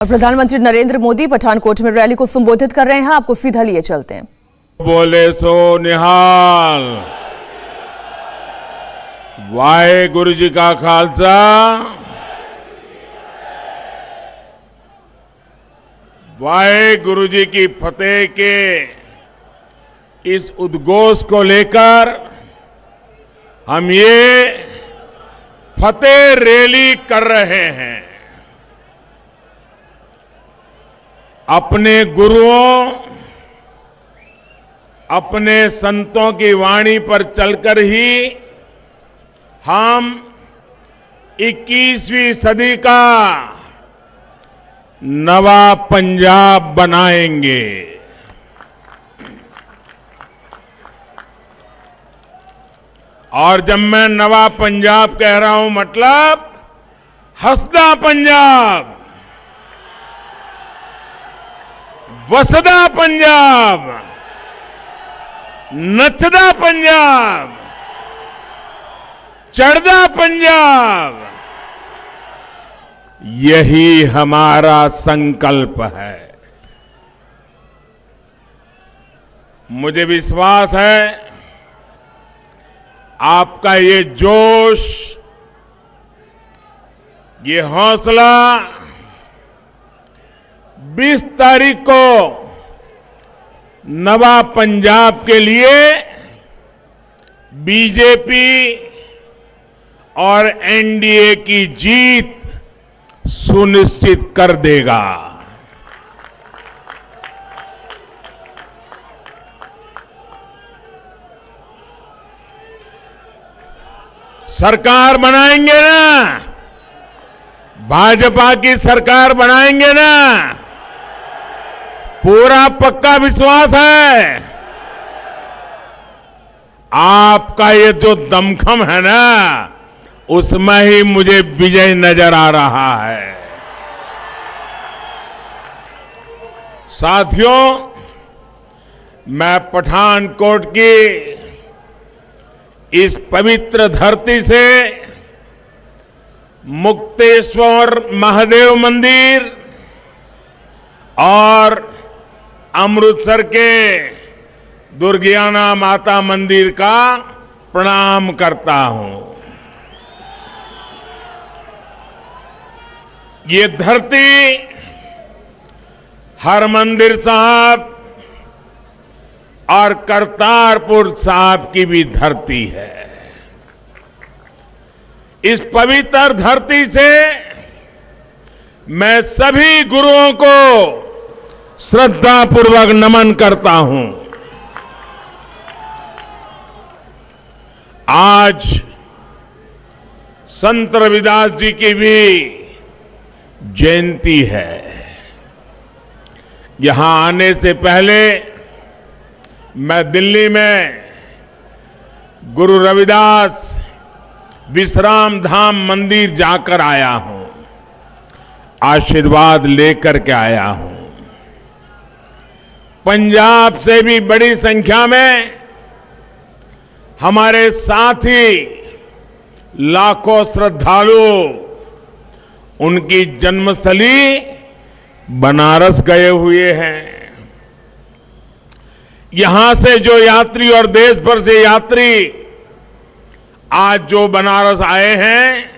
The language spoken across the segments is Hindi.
प्रधानमंत्री नरेंद्र मोदी पठानकोट में रैली को संबोधित कर रहे हैं। आपको सीधा लिए चलते हैं। बोले सो निहाल। वाहे गुरु जी का खालसा, वाहे गुरु जी की फतेह के इस उद्घोष को लेकर हम ये फतेह रैली कर रहे हैं। अपने गुरुओं, अपने संतों की वाणी पर चलकर ही हम 21वीं सदी का नवा पंजाब बनाएंगे। और जब मैं नवा पंजाब कह रहा हूं, मतलब हंसदा पंजाब, वसदा पंजाब, नचदा पंजाब, चढ़दा पंजाब, यही हमारा संकल्प है। मुझे विश्वास है आपका ये जोश, ये हौसला 20 तारीख को नवा पंजाब के लिए बीजेपी और एनडीए की जीत सुनिश्चित कर देगा। सरकार बनाएंगे ना, भाजपा की सरकार बनाएंगे ना, पूरा पक्का विश्वास है। आपका ये जो दमखम है ना, उसमें ही मुझे विजय नजर आ रहा है। साथियों, मैं पठानकोट की इस पवित्र धरती से मुक्तेश्वर महादेव मंदिर और अमृतसर के दुर्गियाना माता मंदिर का प्रणाम करता हूं। ये धरती हरमंदिर साहब और करतारपुर साहब की भी धरती है। इस पवित्र धरती से मैं सभी गुरुओं को श्रद्धापूर्वक नमन करता हूं। आज संत रविदास जी की भी जयंती है। यहां आने से पहले मैं दिल्ली में गुरु रविदास विश्राम धाम मंदिर जाकर आया हूं, आशीर्वाद लेकर के आया हूं। पंजाब से भी बड़ी संख्या में हमारे साथी लाखों श्रद्धालु उनकी जन्मस्थली बनारस गए हुए हैं। यहां से जो यात्री और देश भर से यात्री आज जो बनारस आए हैं,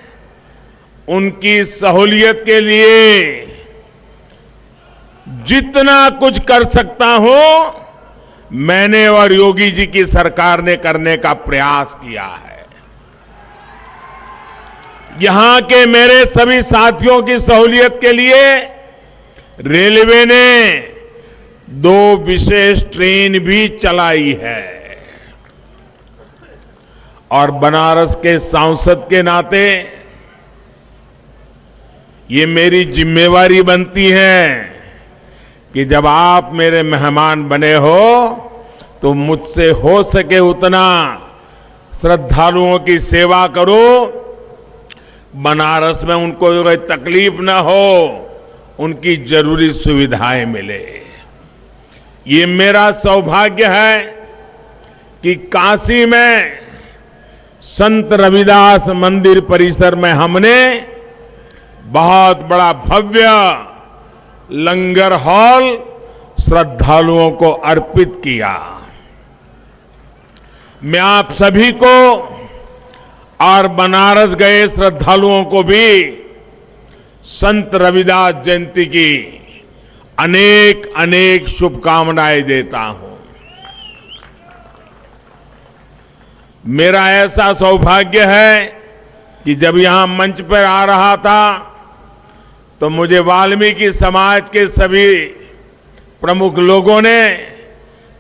उनकी सहूलियत के लिए जितना कुछ कर सकता हूं, मैंने और योगी जी की सरकार ने करने का प्रयास किया है। यहां के मेरे सभी साथियों की सहूलियत के लिए रेलवे ने 2 विशेष ट्रेन भी चलाई है। और बनारस के सांसद के नाते ये मेरी जिम्मेवारी बनती है कि जब आप मेरे मेहमान बने हो तो मुझसे हो सके उतना श्रद्धालुओं की सेवा करो, बनारस में उनको कोई तकलीफ न हो, उनकी जरूरी सुविधाएं मिले। ये मेरा सौभाग्य है कि काशी में संत रविदास मंदिर परिसर में हमने बहुत बड़ा भव्य लंगर हॉल श्रद्धालुओं को अर्पित किया। मैं आप सभी को और बनारस गए श्रद्धालुओं को भी संत रविदास जयंती की अनेक अनेक शुभकामनाएं देता हूं। मेरा ऐसा सौभाग्य है कि जब यहां मंच पर आ रहा था तो मुझे वाल्मीकि समाज के सभी प्रमुख लोगों ने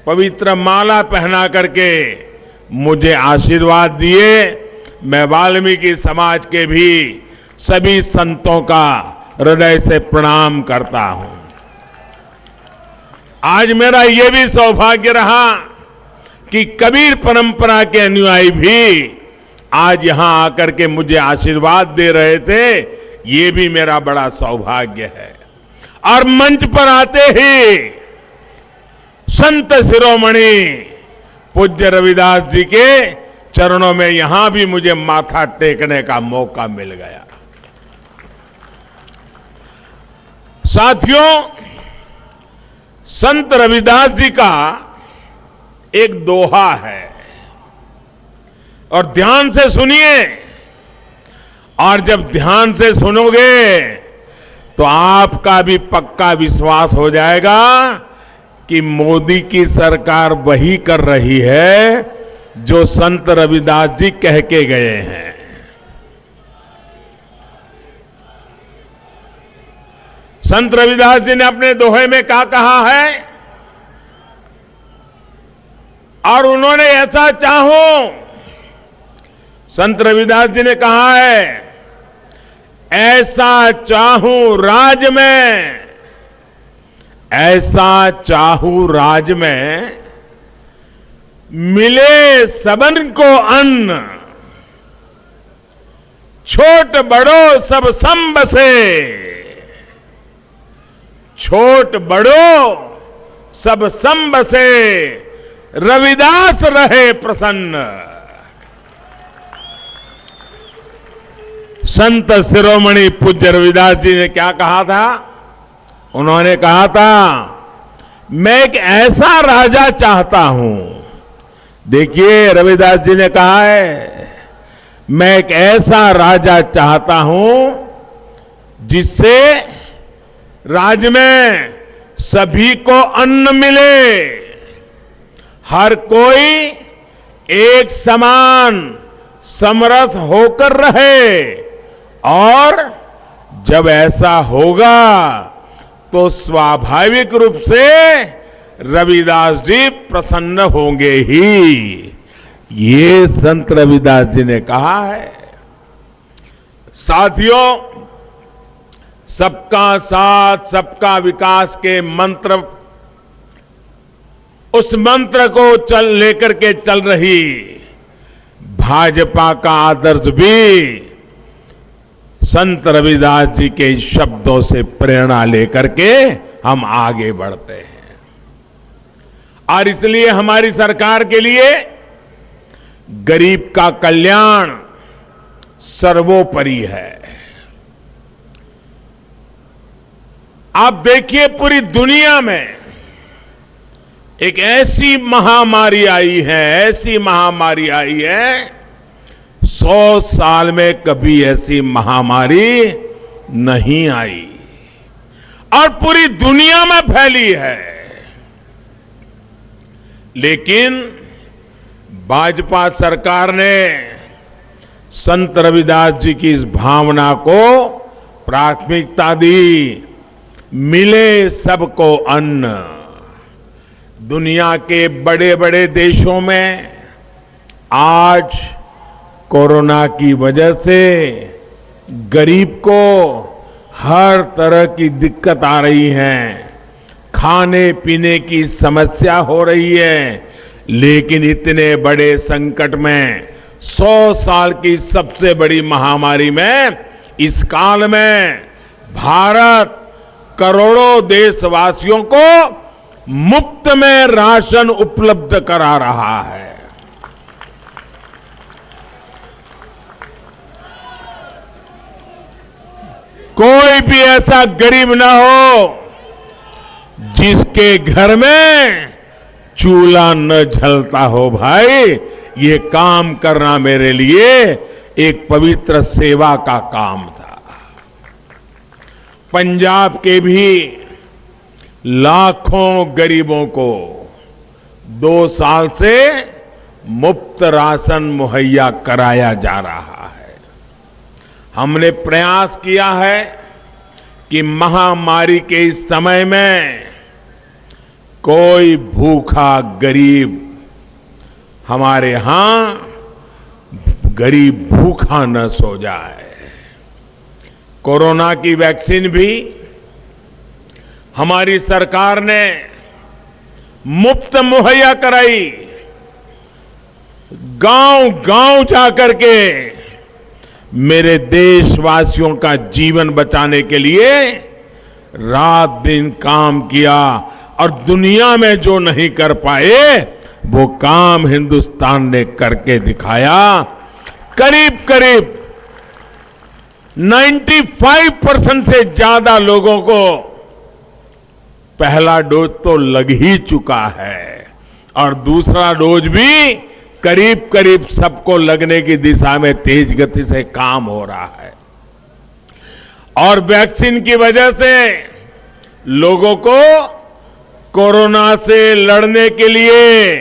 पवित्र माला पहना करके मुझे आशीर्वाद दिए। मैं वाल्मीकि समाज के भी सभी संतों का हृदय से प्रणाम करता हूं। आज मेरा यह भी सौभाग्य रहा कि कबीर परंपरा के अनुयायी भी आज यहां आकर के मुझे आशीर्वाद दे रहे थे। ये भी मेरा बड़ा सौभाग्य है। और मंच पर आते ही संत शिरोमणि पूज्य रविदास जी के चरणों में यहां भी मुझे माथा टेकने का मौका मिल गया। साथियों, संत रविदास जी का एक दोहा है और ध्यान से सुनिए। और जब ध्यान से सुनोगे तो आपका भी पक्का विश्वास हो जाएगा कि मोदी की सरकार वही कर रही है जो संत रविदास जी कह के गए हैं। संत रविदास जी ने अपने दोहे में क्या कहा है और उन्होंने ऐसा चाहो, संत रविदास जी ने कहा है, ऐसा चाहूं राज में, ऐसा चाहूं राज में, मिले सबन को अन्न, छोट बड़ो सब सम बसे, छोट बड़ो सब सम बसे, रविदास रहे प्रसन्न। संत शिरोमणि पूज्य रविदास जी ने क्या कहा था? उन्होंने कहा था, मैं एक ऐसा राजा चाहता हूं। देखिए, रविदास जी ने कहा है, मैं एक ऐसा राजा चाहता हूं जिससे राज्य में सभी को अन्न मिले, हर कोई एक समान समरस होकर रहे। और जब ऐसा होगा तो स्वाभाविक रूप से रविदास जी प्रसन्न होंगे ही। ये संत रविदास जी ने कहा है। साथियों, सबका साथ सबका विकास के मंत्र, उस मंत्र को लेकर के चल रही भाजपा का आदर्श भी संत रविदास जी के शब्दों से प्रेरणा लेकर के हम आगे बढ़ते हैं। और इसलिए हमारी सरकार के लिए गरीब का कल्याण सर्वोपरि है। आप देखिए, पूरी दुनिया में एक ऐसी महामारी आई है, ऐसी महामारी आई है, 100 साल में कभी ऐसी महामारी नहीं आई और पूरी दुनिया में फैली है। लेकिन भाजपा सरकार ने संत रविदास जी की इस भावना को प्राथमिकता दी। मिले सबको अन्न। दुनिया के बड़े बड़े देशों में आज कोरोना की वजह से गरीब को हर तरह की दिक्कत आ रही है, खाने पीने की समस्या हो रही है। लेकिन इतने बड़े संकट में, 100 साल की सबसे बड़ी महामारी में, इस काल में भारत करोड़ों देशवासियों को मुफ्त में राशन उपलब्ध करा रहा है। कोई भी ऐसा गरीब ना हो जिसके घर में चूल्हा न जलता हो भाई, ये काम करना मेरे लिए एक पवित्र सेवा का काम था। पंजाब के भी लाखों गरीबों को 2 साल से मुफ्त राशन मुहैया कराया जा रहा है। हमने प्रयास किया है कि महामारी के इस समय में कोई भूखा गरीब हमारे यहां गरीब भूखा न सो जाए। कोरोना की वैक्सीन भी हमारी सरकार ने मुफ्त मुहैया कराई। गांव-गांव जाकर के मेरे देशवासियों का जीवन बचाने के लिए रात दिन काम किया और दुनिया में जो नहीं कर पाए वो काम हिंदुस्तान ने करके दिखाया। करीब करीब 95% से ज्यादा लोगों को पहला डोज तो लग ही चुका है और दूसरा डोज भी करीब करीब सबको लगने की दिशा में तेज गति से काम हो रहा है। और वैक्सीन की वजह से लोगों को कोरोना से लड़ने के लिए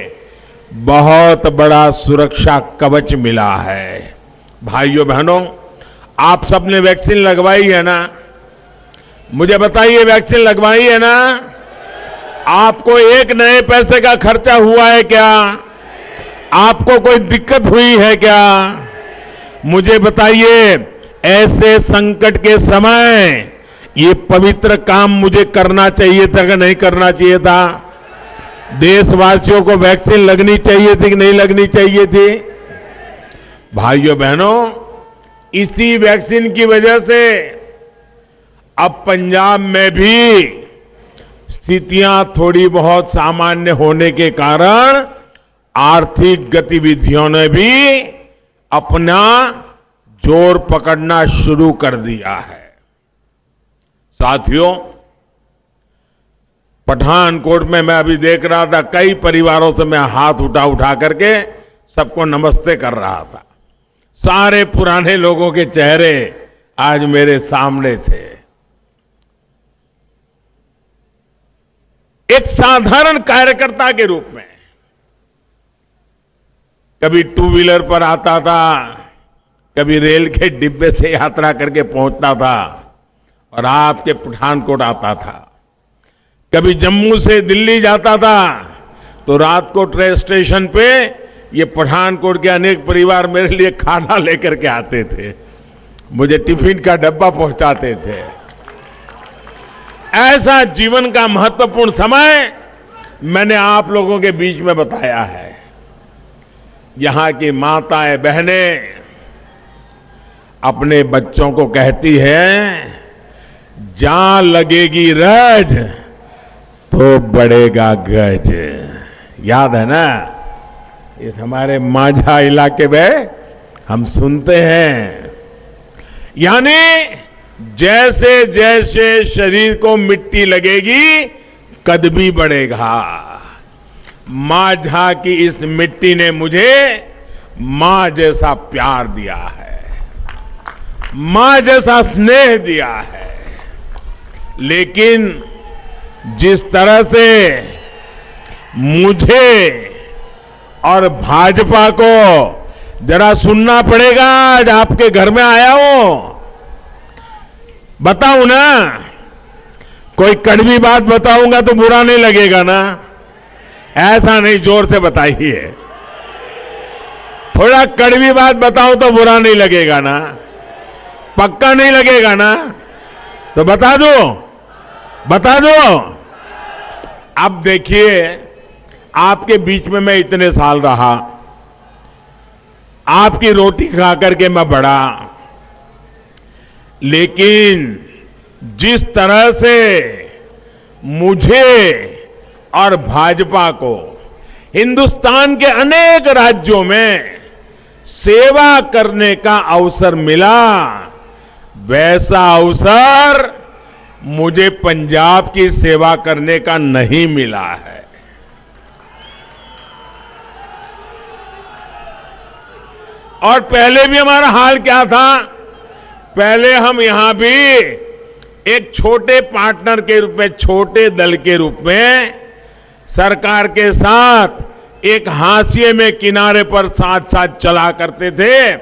बहुत बड़ा सुरक्षा कवच मिला है। भाइयों बहनों, आप सबने वैक्सीन लगवाई है ना? मुझे बताइए, वैक्सीन लगवाई है ना? आपको एक नए पैसे का खर्चा हुआ है क्या? आपको कोई दिक्कत हुई है क्या? मुझे बताइए, ऐसे संकट के समय ये पवित्र काम मुझे करना चाहिए था कि नहीं करना चाहिए था? देशवासियों को वैक्सीन लगनी चाहिए थी कि नहीं लगनी चाहिए थी? भाइयों बहनों, इसी वैक्सीन की वजह से अब पंजाब में भी स्थितियां थोड़ी बहुत सामान्य होने के कारण आर्थिक गतिविधियों ने भी अपना जोर पकड़ना शुरू कर दिया है। साथियों, पठानकोट में मैं अभी देख रहा था, कई परिवारों से मैं हाथ उठा करके सबको नमस्ते कर रहा था। सारे पुराने लोगों के चेहरे आज मेरे सामने थे। एक साधारण कार्यकर्ता के रूप में कभी 2 व्हीलर पर आता था, कभी रेल के डिब्बे से यात्रा करके पहुंचता था और आपके पठानकोट आता था। कभी जम्मू से दिल्ली जाता था तो रात को ट्रेन स्टेशन पे ये पठानकोट के अनेक परिवार मेरे लिए खाना लेकर के आते थे, मुझे टिफिन का डब्बा पहुंचाते थे। ऐसा जीवन का महत्वपूर्ण समय मैंने आप लोगों के बीच में बताया है। यहां की माताएं बहनें अपने बच्चों को कहती हैं, जहां लगेगी रज तो बढ़ेगा गज। याद है ना? इस हमारे माझा इलाके में हम सुनते हैं। यानी जैसे जैसे शरीर को मिट्टी लगेगी कद भी बढ़ेगा। माझा की इस मिट्टी ने मुझे मां जैसा प्यार दिया है, मां जैसा स्नेह दिया है। लेकिन जिस तरह से मुझे और भाजपा को जरा सुनना पड़ेगा, आज आपके घर में आया हूं, बताऊं ना? कोई कड़वी बात बताऊंगा तो बुरा नहीं लगेगा ना? ऐसा नहीं, जोर से बताइए। थोड़ा कड़वी बात बताऊं तो बुरा नहीं लगेगा ना? पक्का नहीं लगेगा ना? तो बता दो, बता दो। अब देखिए, आपके बीच में मैं इतने साल रहा, आपकी रोटी खा करके मैं बढ़ा, लेकिन जिस तरह से मुझे और भाजपा को हिंदुस्तान के अनेक राज्यों में सेवा करने का अवसर मिला, वैसा अवसर मुझे पंजाब की सेवा करने का नहीं मिला है। और पहले भी हमारा हाल क्या था? पहले हम यहां भी एक छोटे पार्टनर के रूप में, छोटे दल के रूप में सरकार के साथ एक हाशिए में किनारे पर साथ साथ चला करते थे।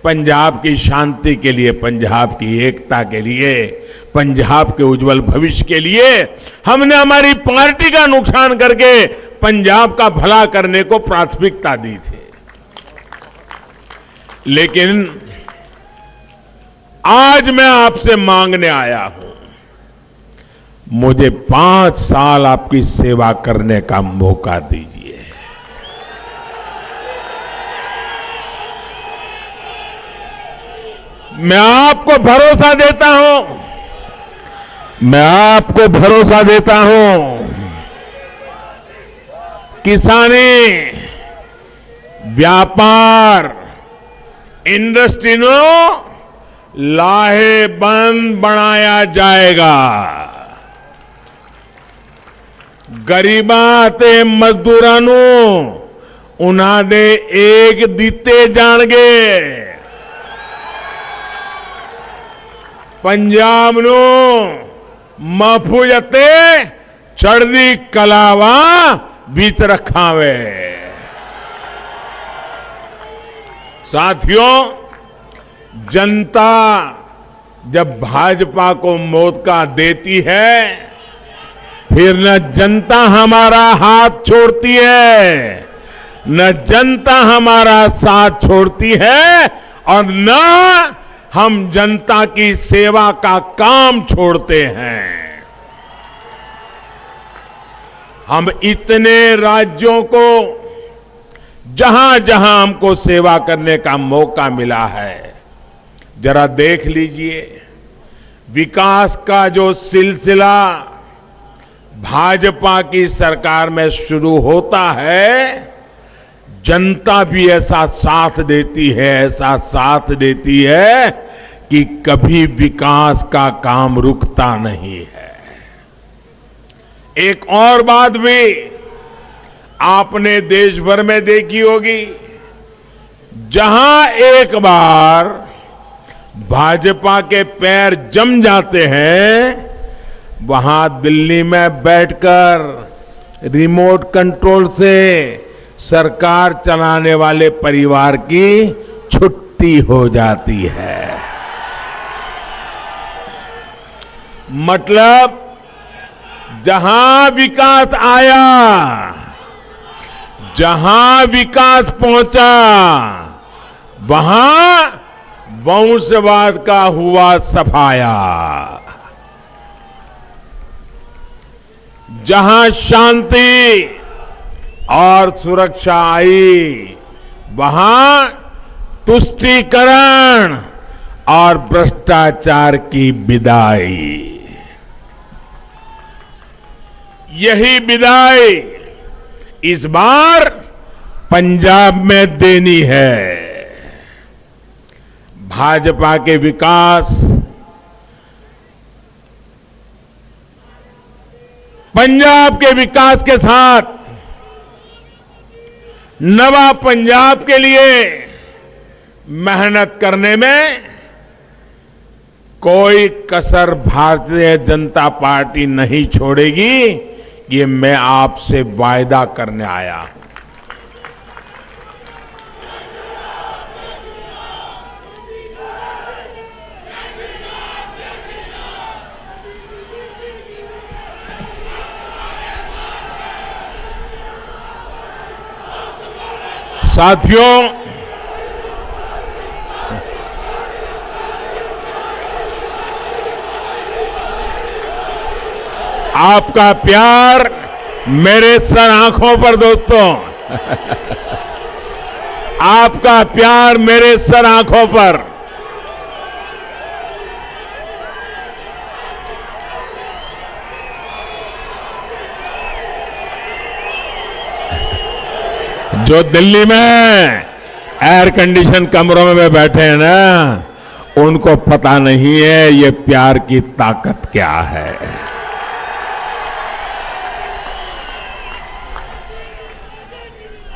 पंजाब की शांति के लिए, पंजाब की एकता के लिए, पंजाब के उज्जवल भविष्य के लिए हमने हमारी पार्टी का नुकसान करके पंजाब का भला करने को प्राथमिकता दी थी। लेकिन आज मैं आपसे मांगने आया हूं, मुझे 5 साल आपकी सेवा करने का मौका दीजिए। मैं आपको भरोसा देता हूं, किसानी, व्यापार, इंडस्ट्री नो लाहेबंद बनाया जाएगा। गरीबां ते मजदूरां नू उन्हां दे एक दिते जाणगे। पंजाब नू महफूज ते चढ़दी कलावा बीच रखावे। साथियों, जनता जब भाजपा को मौका देती है, फिर न जनता हमारा हाथ छोड़ती है, न जनता हमारा साथ छोड़ती है, और न हम जनता की सेवा का काम छोड़ते हैं। हम इतने राज्यों को जहां जहां हमको सेवा करने का मौका मिला है, जरा देख लीजिए, विकास का जो सिलसिला भाजपा की सरकार में शुरू होता है, जनता भी ऐसा साथ देती है, ऐसा साथ देती है कि कभी विकास का काम रुकता नहीं है। एक और बात भी आपने देश भर में देखी होगी, जहां एक बार भाजपा के पैर जम जाते हैं, वहां दिल्ली में बैठकर रिमोट कंट्रोल से सरकार चलाने वाले परिवार की छुट्टी हो जाती है। मतलब जहां विकास आया, जहां विकास पहुंचा, वहां वंशवाद का हुआ सफाया। जहां शांति और सुरक्षा आई, वहां तुष्टीकरण और भ्रष्टाचार की विदाई। यही विदाई इस बार पंजाब में देनी है। भाजपा के विकास, पंजाब के विकास के साथ नवा पंजाब के लिए मेहनत करने में कोई कसर भारतीय जनता पार्टी नहीं छोड़ेगी, ये मैं आपसे वायदा करने आया हूं। साथियों, आपका प्यार मेरे सर आंखों पर, दोस्तों आपका प्यार मेरे सर आंखों पर। जो दिल्ली में एयर कंडीशन कमरों में बैठे हैं ना, उनको पता नहीं है ये प्यार की ताकत क्या है।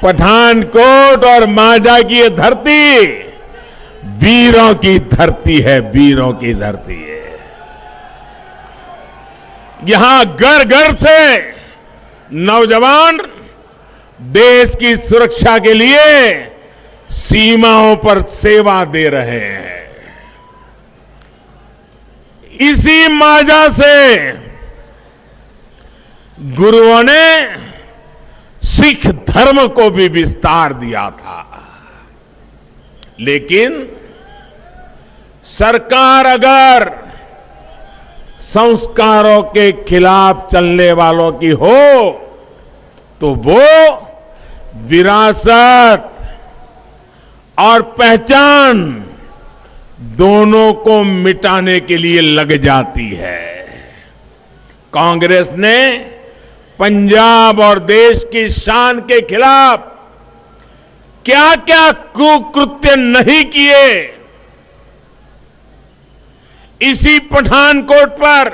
पठानकोट और मांझा की ये धरती वीरों की धरती है, वीरों की धरती है। यहां घर घर से नौजवान देश की सुरक्षा के लिए सीमाओं पर सेवा दे रहे हैं। इसी मांझा से गुरुओं ने सिख धर्म को भी विस्तार दिया था, लेकिन सरकार अगर संस्कारों के खिलाफ चलने वालों की हो तो वो विरासत और पहचान दोनों को मिटाने के लिए लग जाती है। कांग्रेस ने पंजाब और देश की शान के खिलाफ क्या क्या कुकृत्य नहीं किए। इसी पठानकोट पर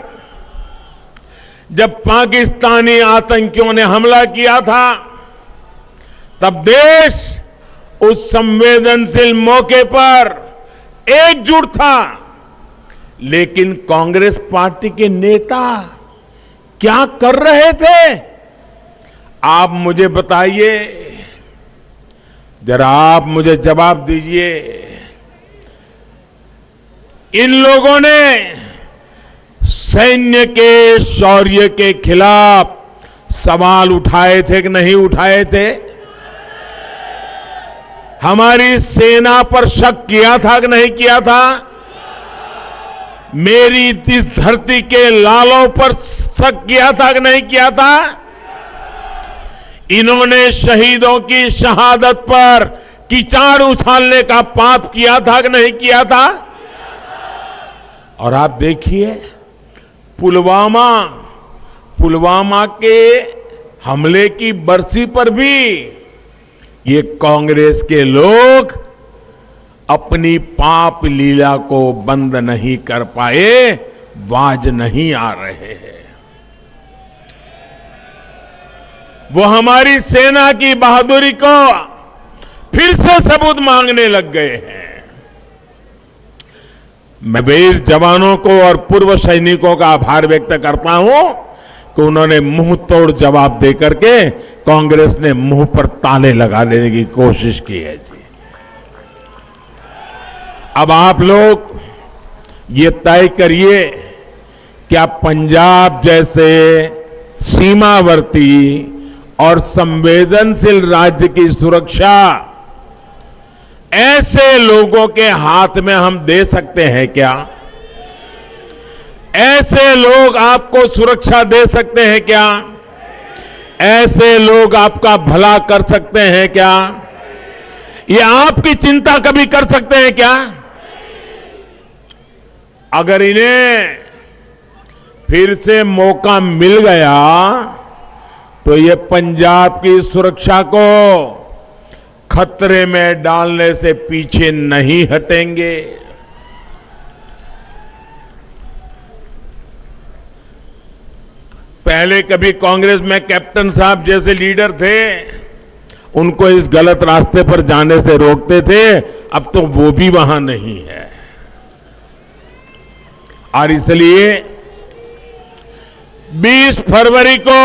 जब पाकिस्तानी आतंकियों ने हमला किया था, तब देश उस संवेदनशील मौके पर एकजुट था, लेकिन कांग्रेस पार्टी के नेता क्या कर रहे थे? आप मुझे बताइए, जरा आप मुझे जवाब दीजिए। इन लोगों ने सैन्य के शौर्य के खिलाफ सवाल उठाए थे कि नहीं उठाए थे? हमारी सेना पर शक किया था कि नहीं किया था? मेरी इस धरती के लालों पर शक किया था कि नहीं किया था? इन्होंने शहीदों की शहादत पर कीचड़ उछालने का पाप किया था कि नहीं किया था? और आप देखिए, पुलवामा के हमले की बरसी पर भी ये कांग्रेस के लोग अपनी पाप लीला को बंद नहीं कर पाए, बाज नहीं आ रहे हैं। वो हमारी सेना की बहादुरी को फिर से सबूत मांगने लग गए हैं। मैं वीर जवानों को और पूर्व सैनिकों का आभार व्यक्त करता हूं कि उन्होंने मुंह तोड़ जवाब देकर के कांग्रेस ने मुंह पर ताले लगा देने की कोशिश की है जी। अब आप लोग ये तय करिए, क्या पंजाब जैसे सीमावर्ती और संवेदनशील राज्य की सुरक्षा ऐसे लोगों के हाथ में हम दे सकते हैं क्या? ऐसे लोग आपको सुरक्षा दे सकते हैं क्या? ऐसे लोग आपका भला कर सकते हैं क्या? ये आपकी चिंता कभी कर सकते हैं क्या? अगर इन्हें फिर से मौका मिल गया तो ये पंजाब की सुरक्षा को खतरे में डालने से पीछे नहीं हटेंगे। पहले कभी कांग्रेस में कैप्टन साहब जैसे लीडर थे, उनको इस गलत रास्ते पर जाने से रोकते थे, अब तो वो भी वहां नहीं है। और इसलिए 20 फरवरी को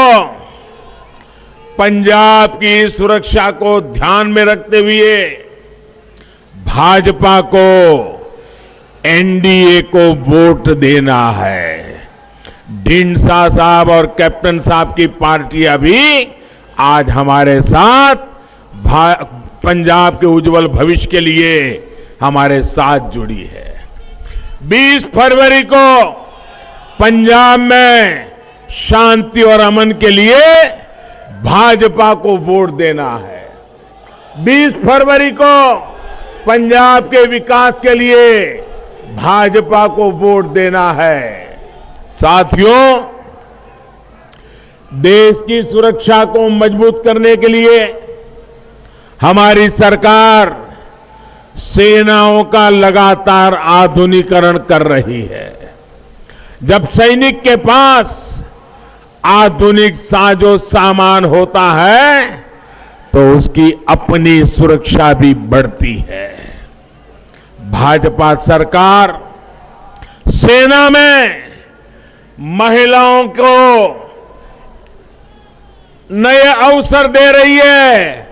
पंजाब की सुरक्षा को ध्यान में रखते हुए भाजपा को एनडीए को वोट देना है। ढींडसा साहब और कैप्टन साहब की पार्टियां भी आज हमारे साथ पंजाब के उज्जवल भविष्य के लिए हमारे साथ जुड़ी है। 20 फरवरी को पंजाब में शांति और अमन के लिए भाजपा को वोट देना है। 20 फरवरी को पंजाब के विकास के लिए भाजपा को वोट देना है। साथियों, देश की सुरक्षा को मजबूत करने के लिए हमारी सरकार सेनाओं का लगातार आधुनिकीकरण कर रही है। जब सैनिक के पास आधुनिक साजो सामान होता है तो उसकी अपनी सुरक्षा भी बढ़ती है। भाजपा सरकार सेना में महिलाओं को नए अवसर दे रही है।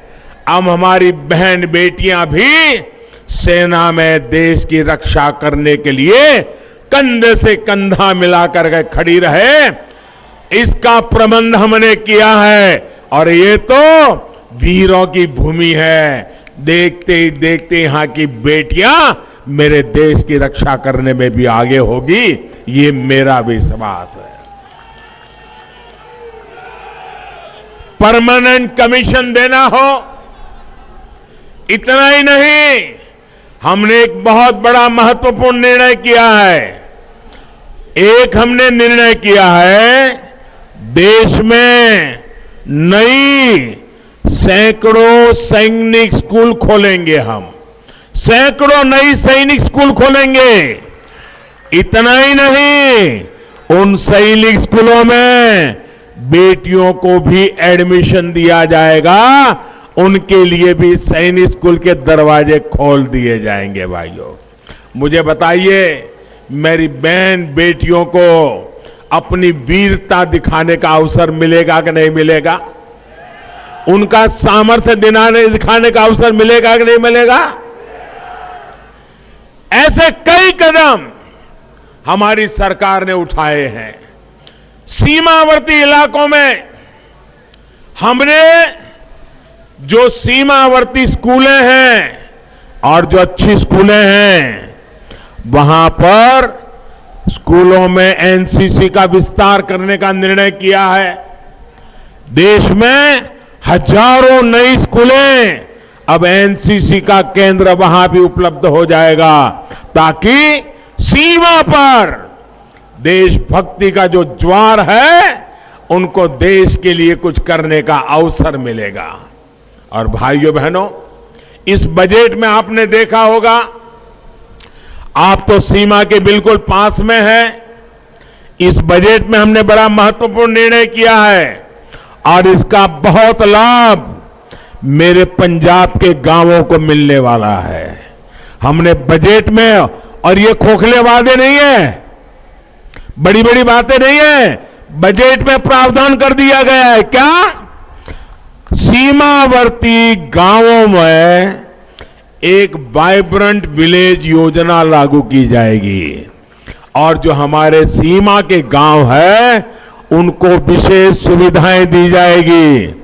अब हमारी बहन बेटियां भी सेना में देश की रक्षा करने के लिए कंधे से कंधा मिलाकर के खड़ी रहे, इसका प्रबंध हमने किया है। और ये तो वीरों की भूमि है। देखते ही देखते यहां की बेटियां मेरे देश की रक्षा करने में भी आगे होगी, ये मेरा विश्वास है। परमानेंट कमीशन देना हो, इतना ही नहीं, हमने एक बहुत बड़ा महत्वपूर्ण निर्णय किया है। एक हमने निर्णय किया है, देश में नई सैकड़ों सैनिक स्कूल खोलेंगे हम, सैकड़ों नई सैनिक स्कूल खोलेंगे। इतना ही नहीं, उन सैनिक स्कूलों में बेटियों को भी एडमिशन दिया जाएगा, उनके लिए भी सैनिक स्कूल के दरवाजे खोल दिए जाएंगे। भाइयों, मुझे बताइए, मेरी बहन बेटियों को अपनी वीरता दिखाने का अवसर मिलेगा कि नहीं मिलेगा? उनका सामर्थ्य दिखाने का अवसर मिलेगा कि नहीं मिलेगा? ऐसे कई कदम हमारी सरकार ने उठाए हैं। सीमावर्ती इलाकों में हमने जो सीमावर्ती स्कूलें हैं और जो अच्छी स्कूलें हैं, वहां पर स्कूलों में एनसीसी का विस्तार करने का निर्णय किया है। देश में हजारों नई स्कूलें, अब एनसीसी का केंद्र वहां भी उपलब्ध हो जाएगा, ताकि सीमा पर देशभक्ति का जो ज्वार है, उनको देश के लिए कुछ करने का अवसर मिलेगा। और भाइयों बहनों, इस बजट में आपने देखा होगा, आप तो सीमा के बिल्कुल पास में है। इस बजट में हमने बड़ा महत्वपूर्ण निर्णय किया है और इसका बहुत लाभ मेरे पंजाब के गांवों को मिलने वाला है। हमने बजट में, और ये खोखले वादे नहीं है, बड़ी बड़ी बातें नहीं है, बजट में प्रावधान कर दिया गया है। क्या? सीमावर्ती गांवों में एक वाइब्रेंट विलेज योजना लागू की जाएगी और जो हमारे सीमा के गांव है, उनको विशेष सुविधाएं दी जाएगी।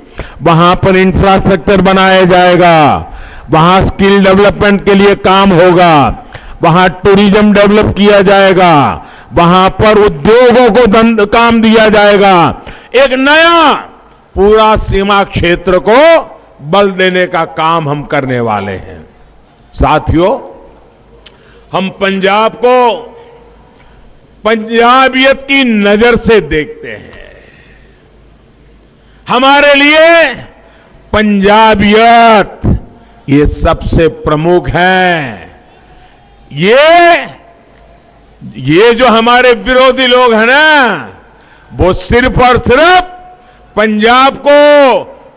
वहां पर इंफ्रास्ट्रक्चर बनाया जाएगा, वहां स्किल डेवलपमेंट के लिए काम होगा, वहां टूरिज्म डेवलप किया जाएगा, वहां पर उद्योगों को काम दिया जाएगा। एक नया पूरा सीमा क्षेत्र को बल देने का काम हम करने वाले हैं। साथियों, हम पंजाब को पंजाबियत की नजर से देखते हैं। हमारे लिए पंजाबियत ये सबसे प्रमुख है। ये जो हमारे विरोधी लोग हैं ना, वो सिर्फ और सिर्फ पंजाब को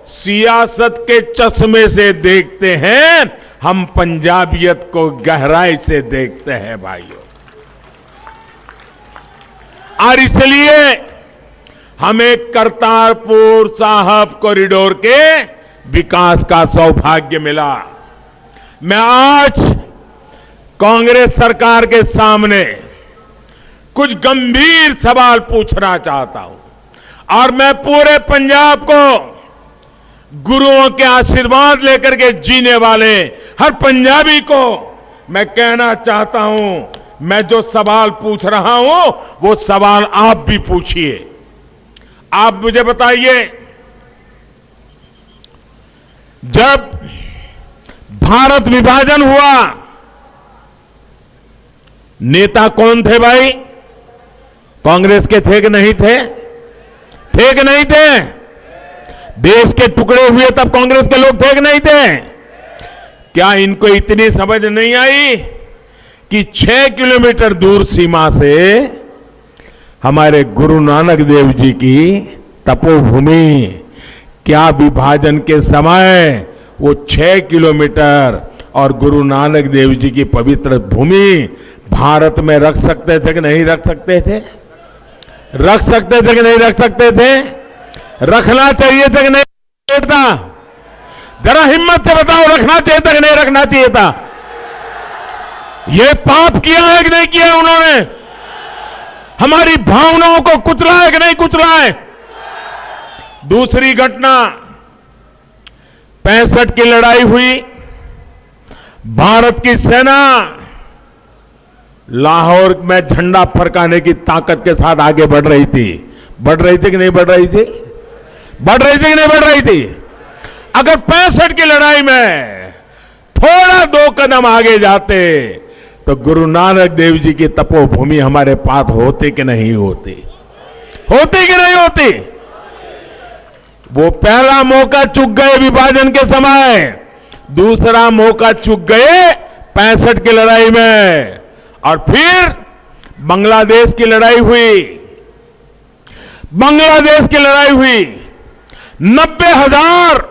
सियासत के चश्मे से देखते हैं। हम पंजाबियत को गहराई से देखते हैं भाइयों, और इसलिए हमें करतारपुर साहिब कॉरिडोर के विकास का सौभाग्य मिला। मैं आज कांग्रेस सरकार के सामने कुछ गंभीर सवाल पूछना चाहता हूं और मैं पूरे पंजाब को गुरुओं के आशीर्वाद लेकर के जीने वाले हर पंजाबी को मैं कहना चाहता हूं, मैं जो सवाल पूछ रहा हूं वो सवाल आप भी पूछिए। आप मुझे बताइए, जब भारत विभाजन हुआ, नेता कौन थे भाई? कांग्रेस के थे कि नहीं थे? थे कि नहीं थे? देश के टुकड़े हुए तब कांग्रेस के लोग थे कि नहीं थे? क्या इनको इतनी समझ नहीं आई कि 6 किलोमीटर दूर सीमा से हमारे गुरु नानक देव जी की तपोभूमि, क्या विभाजन के समय वो 6 किलोमीटर और गुरु नानक देव जी की पवित्र भूमि भारत में रख सकते थे कि नहीं रख सकते थे? रख सकते थे कि नहीं रख सकते थे? रखना चाहिए था कि नहीं चाहिए था? जरा हिम्मत से बताओ, रखना चाहिए था कि नहीं रखना चाहिए था? ये पाप किया है कि नहीं किया उन्होंने? हमारी भावनाओं को कुचला है कि नहीं कुचला है? दूसरी घटना, 65 की लड़ाई हुई, भारत की सेना लाहौर में झंडा फरकाने की ताकत के साथ आगे बढ़ रही थी। बढ़ रही थी कि नहीं बढ़ रही थी? बढ़ रही थी कि नहीं बढ़ रही थी? अगर 65 की लड़ाई में थोड़ा 2 कदम आगे जाते तो गुरु नानक देव जी की तपोभूमि हमारे पास होती कि नहीं होती? होती कि नहीं होती? वो पहला मौका चूक गए विभाजन के समय, दूसरा मौका चूक गए 65 की लड़ाई में, और फिर बांग्लादेश की लड़ाई हुई। बांग्लादेश की लड़ाई हुई, 90,000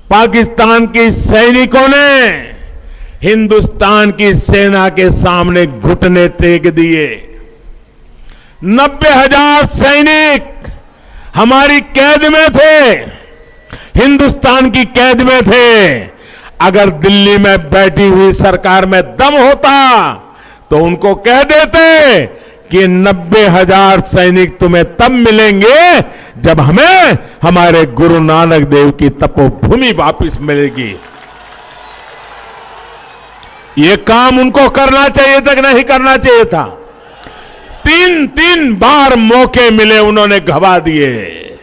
पाकिस्तान के सैनिकों ने हिंदुस्तान की सेना के सामने घुटने टेक दिए। 90,000 सैनिक हमारी कैद में थे, हिंदुस्तान की कैद में थे। अगर दिल्ली में बैठी हुई सरकार में दम होता तो उनको कह देते कि 90,000 सैनिक तुम्हें तब मिलेंगे जब हमें हमारे गुरु नानक देव की तपोभूमि वापस मिलेगी। ये काम उनको करना चाहिए था कि नहीं करना चाहिए था? 3 बार मौके मिले, उन्होंने गवा दिए।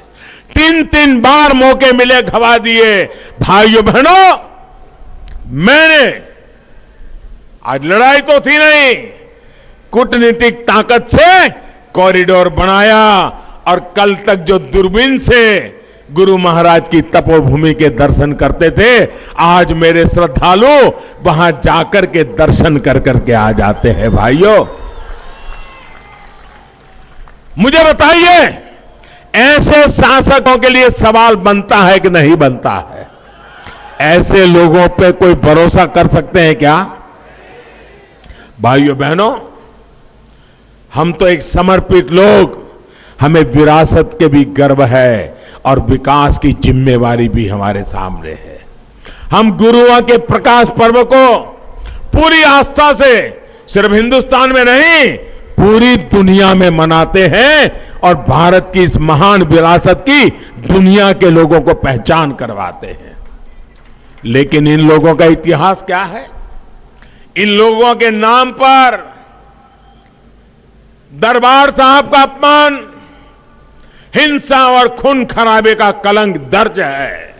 3 बार मौके मिले, गवा दिए। भाइयों बहनों, मैंने आज लड़ाई तो थी नहीं, कूटनीतिक ताकत से कॉरिडोर बनाया और कल तक जो दूरबीन से गुरु महाराज की तपोभूमि के दर्शन करते थे, आज मेरे श्रद्धालु वहां जाकर के दर्शन कर करके आ जाते हैं। भाइयों, मुझे बताइए, ऐसे शासकों के लिए सवाल बनता है कि नहीं बनता है? ऐसे लोगों पे कोई भरोसा कर सकते हैं क्या? भाइयों बहनों, हम तो एक समर्पित लोग, हमें विरासत के भी गर्व है और विकास की जिम्मेवारी भी हमारे सामने है। हम गुरुओं के प्रकाश पर्व को पूरी आस्था से सिर्फ हिंदुस्तान में नहीं, पूरी दुनिया में मनाते हैं और भारत की इस महान विरासत की दुनिया के लोगों को पहचान करवाते हैं। लेकिन इन लोगों का इतिहास क्या है? इन लोगों के नाम पर दरबार साहब का अपमान, हिंसा और खून खराबे का कलंक दर्ज है।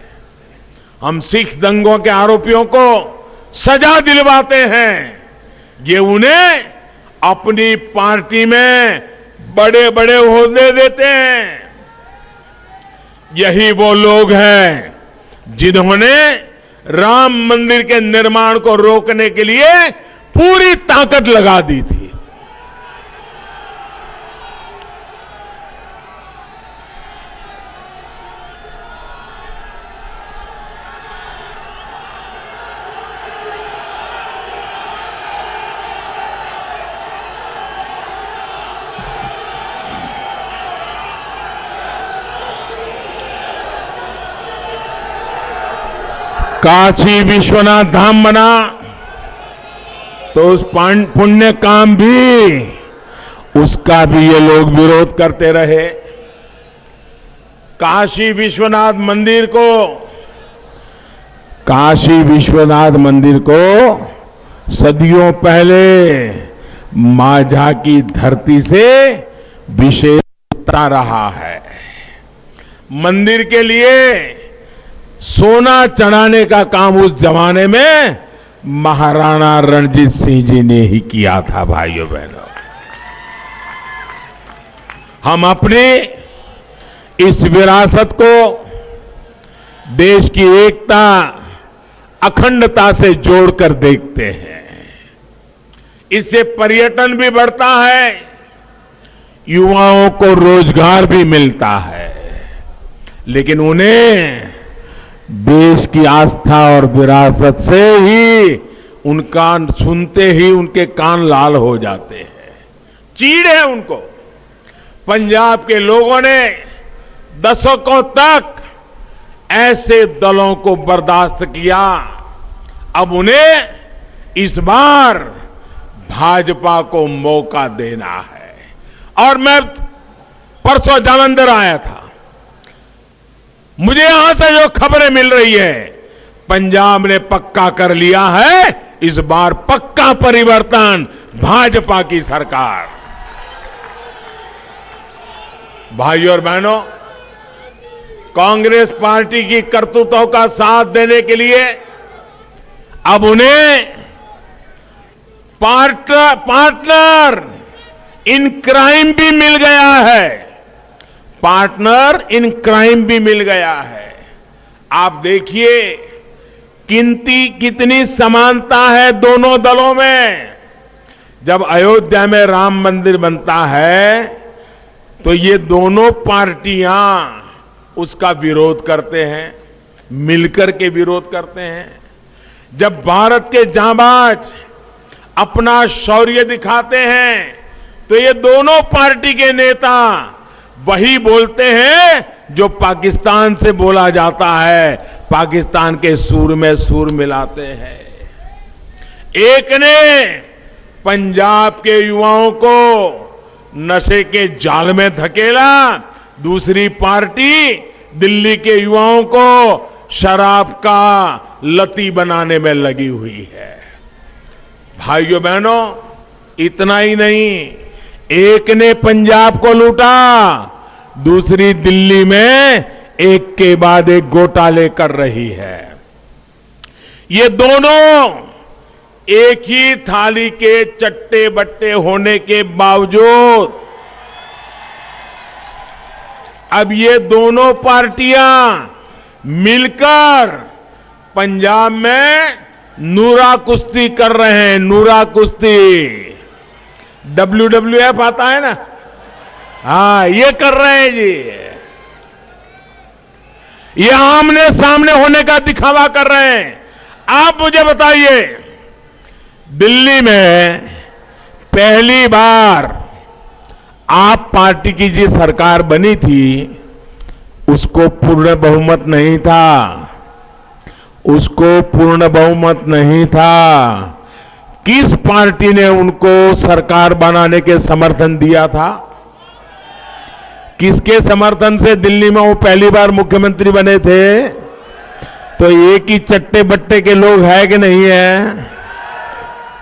हम सिख दंगों के आरोपियों को सजा दिलवाते हैं, ये उन्हें अपनी पार्टी में बड़े बड़े ओहदे देते हैं। यही वो लोग हैं जिन्होंने राम मंदिर के निर्माण को रोकने के लिए पूरी ताकत लगा दी थी। काशी विश्वनाथ धाम बना तो उस पुण्य काम भी, उसका भी ये लोग विरोध करते रहे। काशी विश्वनाथ मंदिर को सदियों पहले माझा की धरती से विशेषता रहा है। मंदिर के लिए सोना चढ़ाने का काम उस जमाने में महाराणा रणजीत सिंह जी ने ही किया था। भाइयों बहनों, हम अपनी इस विरासत को, देश की एकता, अखंडता से जोड़कर देखते हैं। इससे पर्यटन भी बढ़ता है, युवाओं को रोजगार भी मिलता है, लेकिन उन्हें देश की आस्था और विरासत से ही उनका सुनते ही उनके कान लाल हो जाते हैं, चीड़ है उनको। पंजाब के लोगों ने दशकों तक ऐसे दलों को बर्दाश्त किया, अब उन्हें इस बार भाजपा को मौका देना है। और मैं परसों जालंधर आया था, मुझे यहां से जो खबरें मिल रही है, पंजाब ने पक्का कर लिया है इस बार पक्का परिवर्तन, भाजपा की सरकार। भाइयों और बहनों, कांग्रेस पार्टी की करतूतों का साथ देने के लिए अब उन्हें पार्टनर इन क्राइम भी मिल गया है, पार्टनर इन क्राइम भी मिल गया है। आप देखिए कितनी समानता है दोनों दलों में। जब अयोध्या में राम मंदिर बनता है तो ये दोनों पार्टियां उसका विरोध करते हैं, मिलकर के विरोध करते हैं। जब भारत के जांबाज अपना शौर्य दिखाते हैं तो ये दोनों पार्टी के नेता वही बोलते हैं जो पाकिस्तान से बोला जाता है, पाकिस्तान के सूर में सूर मिलाते हैं। एक ने पंजाब के युवाओं को नशे के जाल में धकेला, दूसरी पार्टी दिल्ली के युवाओं को शराब का लती बनाने में लगी हुई है। भाइयों बहनों, इतना ही नहीं, एक ने पंजाब को लूटा, दूसरी दिल्ली में एक के बाद एक घोटाले कर रही है। ये दोनों एक ही थाली के चट्टे बट्टे होने के बावजूद अब ये दोनों पार्टियां मिलकर पंजाब में नूरा कुश्ती कर रहे हैं। नूरा कुश्ती, WWF आता है ना, हाँ, ये कर रहे हैं जी। ये आमने सामने होने का दिखावा कर रहे हैं। आप मुझे बताइए, दिल्ली में पहली बार आप पार्टी की जी सरकार बनी थी, उसको पूर्ण बहुमत नहीं था, उसको पूर्ण बहुमत नहीं था। किस पार्टी ने उनको सरकार बनाने के समर्थन दिया था? किसके समर्थन से दिल्ली में वो पहली बार मुख्यमंत्री बने थे? तो एक ही चट्टे बट्टे के लोग है कि नहीं है?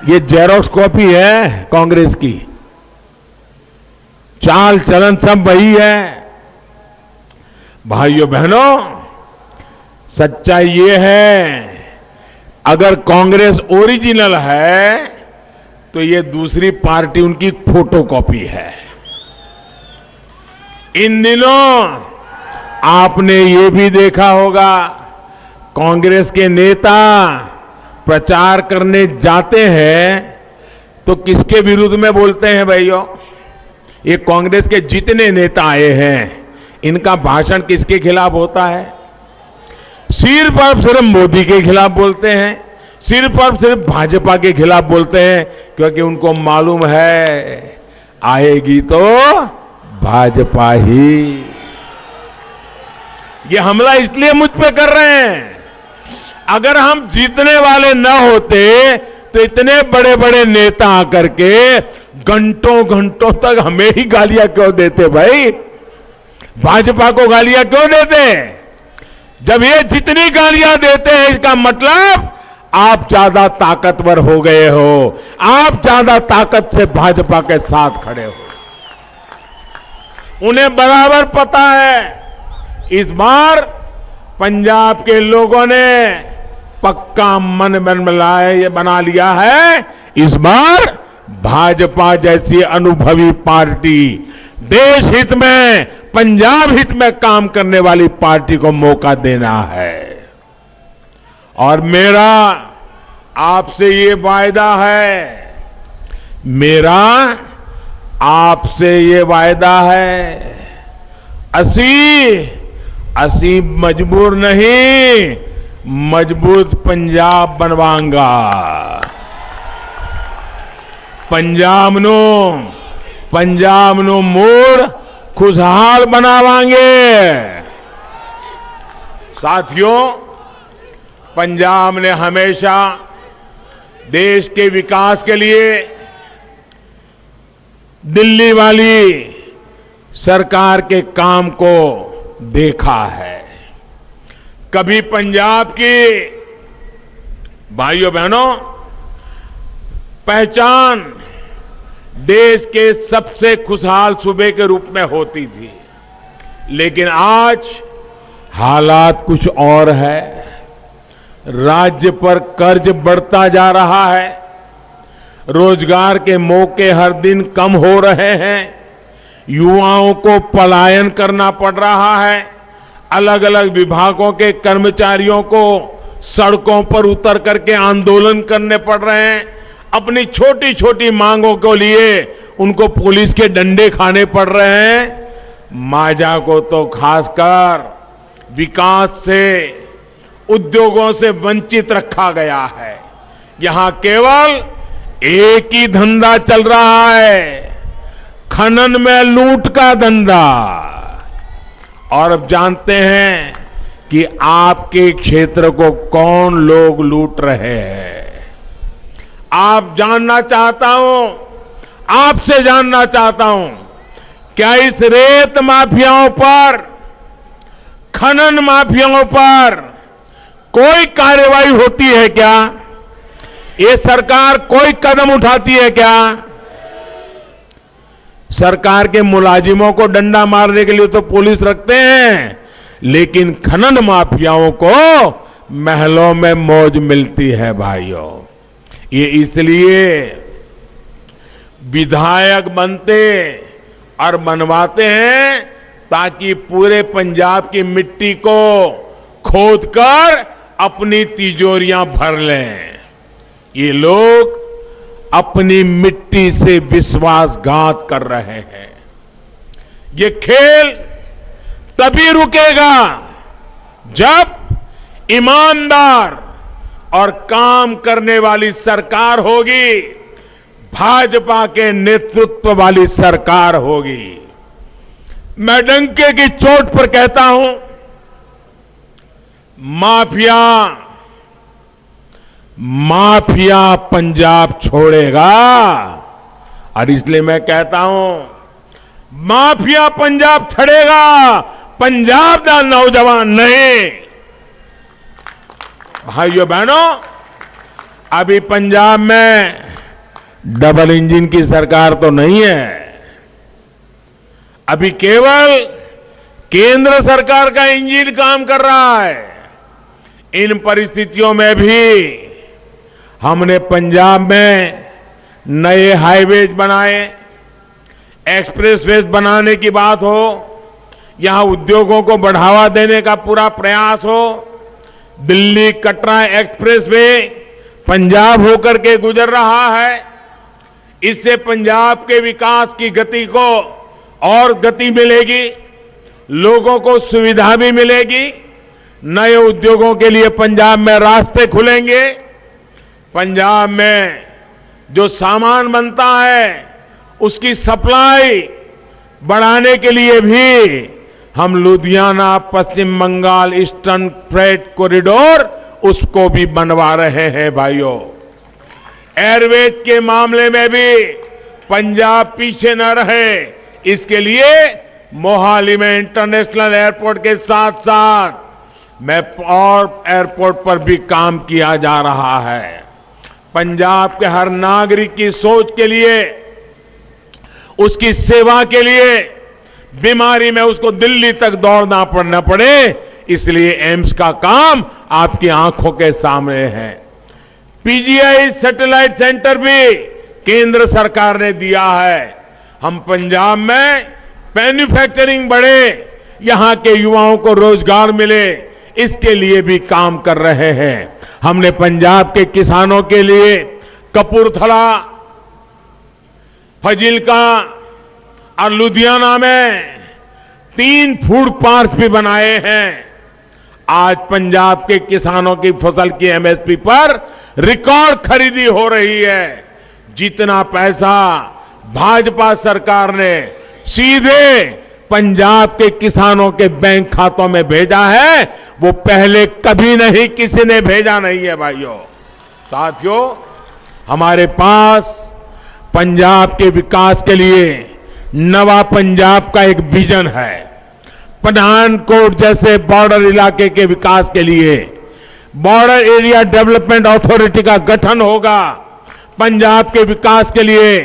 ये जेरोक्स कॉपी है कांग्रेस की, चाल चलन सब वही है। भाइयों बहनों, सच्चाई ये है, अगर कांग्रेस ओरिजिनल है तो ये दूसरी पार्टी उनकी फोटोकॉपी है। इन दिनों आपने ये भी देखा होगा, कांग्रेस के नेता प्रचार करने जाते हैं तो किसके विरुद्ध में बोलते हैं भाइयों? ये कांग्रेस के जितने नेता आए हैं, इनका भाषण किसके खिलाफ होता है? सिर्फ और सिर्फ मोदी के खिलाफ बोलते हैं, सिर्फ और सिर्फ भाजपा के खिलाफ बोलते हैं, क्योंकि उनको मालूम है आएगी तो भाजपा ही। ये हमला इसलिए मुझ पे कर रहे हैं, अगर हम जीतने वाले न होते तो इतने बड़े बड़े नेता आकर के घंटों घंटों तक हमें ही गालियां क्यों देते भाई? भाजपा को गालियां क्यों देते? जब ये जितनी गालियां देते हैं, इसका मतलब आप ज्यादा ताकतवर हो गए हो, आप ज्यादा ताकत से भाजपा के साथ खड़े हो। उन्हें बराबर पता है, इस बार पंजाब के लोगों ने पक्का मन बना लिया है, इस बार भाजपा जैसी अनुभवी पार्टी, देश हित में, पंजाब हित में काम करने वाली पार्टी को मौका देना है। और मेरा आपसे ये वायदा है, मेरा आपसे ये वायदा है, असी मजबूर नहीं, मजबूत पंजाब बनवाऊंगा। पंजाब नो मूड खुशहाल बनावांगे। साथियों, पंजाब ने हमेशा देश के विकास के लिए दिल्ली वाली सरकार के काम को देखा है। कभी पंजाब की भाइयों बहनों पहचान देश के सबसे खुशहाल सूबे के रूप में होती थी, लेकिन आज हालात कुछ और है। राज्य पर कर्ज बढ़ता जा रहा है, रोजगार के मौके हर दिन कम हो रहे हैं, युवाओं को पलायन करना पड़ रहा है, अलग अलग विभागों के कर्मचारियों को सड़कों पर उतर करके आंदोलन करने पड़ रहे हैं, अपनी छोटी छोटी मांगों को लिए उनको पुलिस के डंडे खाने पड़ रहे हैं। मांझा को तो खासकर विकास से, उद्योगों से वंचित रखा गया है। यहां केवल एक ही धंधा चल रहा है, खनन में लूट का धंधा। और अब जानते हैं कि आपके क्षेत्र को कौन लोग लूट रहे हैं। आप जानना चाहता हूं, आपसे जानना चाहता हूं, क्या इस रेत माफियाओं पर, खनन माफियाओं पर कोई कार्रवाई होती है क्या? ये सरकार कोई कदम उठाती है क्या? सरकार के मुलाजिमों को डंडा मारने के लिए तो पुलिस रखते हैं, लेकिन खनन माफियाओं को महलों में मौज मिलती है भाइयों। ये इसलिए विधायक बनते और बनवाते हैं ताकि पूरे पंजाब की मिट्टी को खोदकर अपनी तिजोरियां भर लें। ये लोग अपनी मिट्टी से विश्वासघात कर रहे हैं। ये खेल तभी रुकेगा जब ईमानदार और काम करने वाली सरकार होगी, भाजपा के नेतृत्व वाली सरकार होगी। मैं डंके की चोट पर कहता हूं, माफिया पंजाब छोड़ेगा। और इसलिए मैं कहता हूं, माफिया पंजाब छड़ेगा, पंजाब का नौजवान नहीं। भाइयों बहनों, अभी पंजाब में डबल इंजन की सरकार तो नहीं है, अभी केवल केंद्र सरकार का इंजन काम कर रहा है। इन परिस्थितियों में भी हमने पंजाब में नए हाईवेज बनाए, एक्सप्रेसवेज बनाने की बात हो, यहां उद्योगों को बढ़ावा देने का पूरा प्रयास हो। दिल्ली कटरा एक्सप्रेसवे पंजाब होकर के गुजर रहा है। इससे पंजाब के विकास की गति को और गति मिलेगी, लोगों को सुविधा भी मिलेगी, नए उद्योगों के लिए पंजाब में रास्ते खुलेंगे। पंजाब में जो सामान बनता है उसकी सप्लाई बढ़ाने के लिए भी हम लुधियाना, पश्चिम बंगाल, ईस्टर्न फ्रेट कॉरिडोर उसको भी बनवा रहे हैं भाइयों। एयरवेज के मामले में भी पंजाब पीछे न रहे, इसके लिए मोहाली में इंटरनेशनल एयरपोर्ट के साथ साथ में और एयरपोर्ट पर भी काम किया जा रहा है। पंजाब के हर नागरिक की सोच के लिए, उसकी सेवा के लिए, बीमारी में उसको दिल्ली तक दौड़ना पड़ना पड़े, इसलिए एम्स का काम आपकी आंखों के सामने है। पीजीआई सैटेलाइट सेंटर भी केंद्र सरकार ने दिया है। हम पंजाब में मैन्युफैक्चरिंग बढ़े, यहां के युवाओं को रोजगार मिले, इसके लिए भी काम कर रहे हैं। हमने पंजाब के किसानों के लिए कपूरथला, फजिल्का और लुधियाना में 3 फूड पार्क भी बनाए हैं। आज पंजाब के किसानों की फसल की एमएसपी पर रिकॉर्ड खरीदी हो रही है। जितना पैसा भाजपा सरकार ने सीधे पंजाब के किसानों के बैंक खातों में भेजा है, वो पहले कभी नहीं किसी ने भेजा नहीं है। भाइयों, साथियों, हमारे पास पंजाब के विकास के लिए नवा पंजाब का एक विजन है। पठानकोट जैसे बॉर्डर इलाके के विकास के लिए बॉर्डर एरिया डेवलपमेंट अथॉरिटी का गठन होगा। पंजाब के विकास के लिए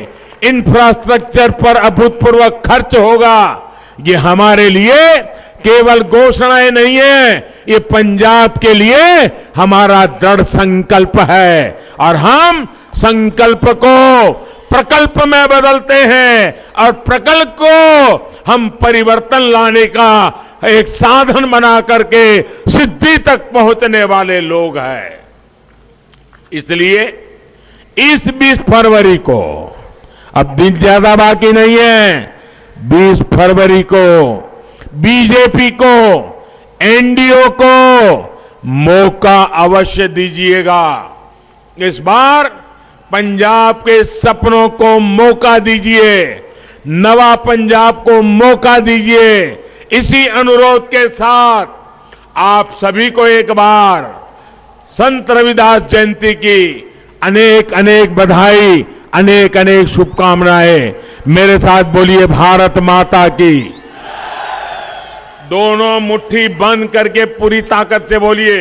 इंफ्रास्ट्रक्चर पर अभूतपूर्व खर्च होगा। ये हमारे लिए केवल घोषणाएं नहीं है, ये पंजाब के लिए हमारा दृढ़ संकल्प है और हम संकल्प को प्रकल्प में बदलते हैं और प्रकल्प को हम परिवर्तन लाने का एक साधन बना करके सिद्धि तक पहुंचने वाले लोग हैं। इसलिए इस 20 फरवरी को, अब दिन ज्यादा बाकी नहीं है, 20 फरवरी को बीजेपी को, एनडीओ को मौका अवश्य दीजिएगा। इस बार पंजाब के सपनों को मौका दीजिए, नवा पंजाब को मौका दीजिए। इसी अनुरोध के साथ आप सभी को एक बार संत रविदास जयंती की अनेक अनेक बधाई, अनेक अनेक शुभकामनाएं। मेरे साथ बोलिए भारत माता की। दोनों मुट्ठी बंद करके पूरी ताकत से बोलिए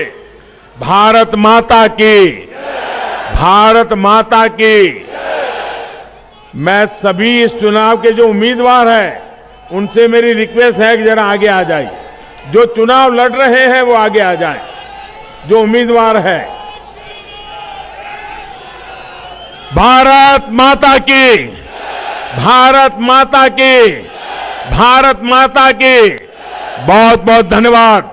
भारत माता की, भारत माता की। मैं सभी इस चुनाव के जो उम्मीदवार हैं उनसे मेरी रिक्वेस्ट है कि जरा आगे आ जाइए। जो चुनाव लड़ रहे हैं वो आगे आ जाएं, जो उम्मीदवार है। भारत माता की, भारत माता की, भारत माता की। बहुत बहुत धन्यवाद।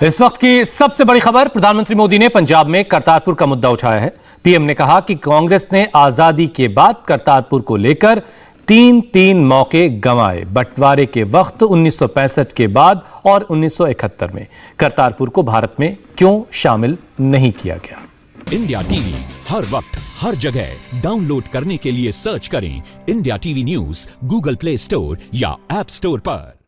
इस वक्त की सबसे बड़ी खबर, प्रधानमंत्री मोदी ने पंजाब में करतारपुर का मुद्दा उठाया है। पीएम ने कहा कि कांग्रेस ने आजादी के बाद करतारपुर को लेकर 3 मौके गंवाए। बंटवारे के वक्त 1965 के बाद और 1971 में करतारपुर को भारत में क्यों शामिल नहीं किया गया। इंडिया टीवी हर वक्त हर जगह डाउनलोड करने के लिए सर्च करें India TV news Google play store या ऐप स्टोर पर।